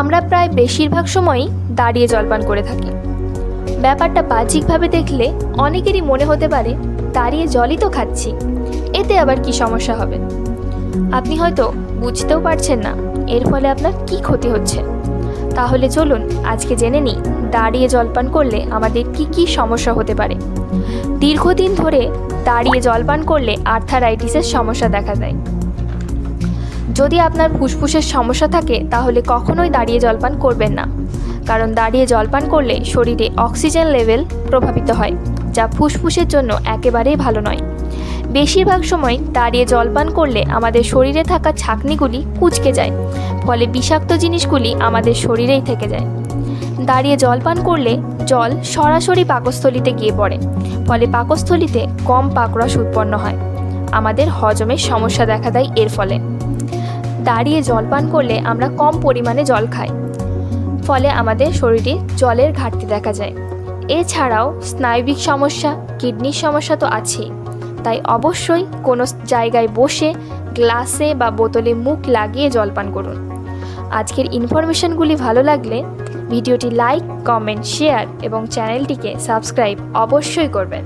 আমরা প্রায় বেশিরভাগ সময়ই দাঁড়িয়ে জলপান করে থাকি। ব্যাপারটা বাহ্যিকভাবে দেখলে অনেকেরই মনে হতে পারে দাঁড়িয়ে জলই তো খাচ্ছি, এতে আবার কি সমস্যা হবে। আপনি হয়তো বুঝতেও পারছেন না এর ফলে আপনার কি ক্ষতি হচ্ছে। তাহলে চলুন আজকে জেনে নিই দাঁড়িয়ে জলপান করলে আমাদের কি কি সমস্যা হতে পারে। দীর্ঘদিন ধরে দাঁড়িয়ে জলপান করলে আর্থারাইটিসের সমস্যা দেখা দেয়। যদি আপনার ফুসফুসের সমস্যা থাকে তাহলে কখনোই দাঁড়িয়ে জলপান করবেন না, কারণ দাঁড়িয়ে জলপান করলে শরীরে অক্সিজেন লেভেল প্রভাবিত হয়, যা ফুসফুসের জন্য একেবারেই ভালো নয়। বেশিরভাগ সময় দাঁড়িয়ে জলপান করলে আমাদের শরীরে থাকা ছাঁকনিগুলি কুঁচকে যায়, ফলে বিষাক্ত জিনিসগুলি আমাদের শরীরেই থেকে যায়। দাঁড়িয়ে জলপান করলে জল সরাসরি পাকস্থলিতে গিয়ে পড়ে, ফলে পাকস্থলিতে কম পাকরস উৎপন্ন হয়। আমাদের হজমের সমস্যা দেখা দেয় এর ফলে। দাঁড়িয়ে জলপান করলে আমরা কম পরিমাণে জল খাই, ফলে আমাদের শরীরে জলের ঘাটতি দেখা যায়। এছাড়াও স্নায়বিক সমস্যা, কিডনির সমস্যা তো আছেই। তাই অবশ্যই কোনো জায়গায় বসে গ্লাসে বা বোতলে মুখ লাগিয়ে জলপান করুন। আজকের ইনফরমেশনগুলি ভালো লাগলে ভিডিওটি লাইক, কমেন্ট, শেয়ার এবং চ্যানেলটিকে সাবস্ক্রাইব অবশ্যই করবেন।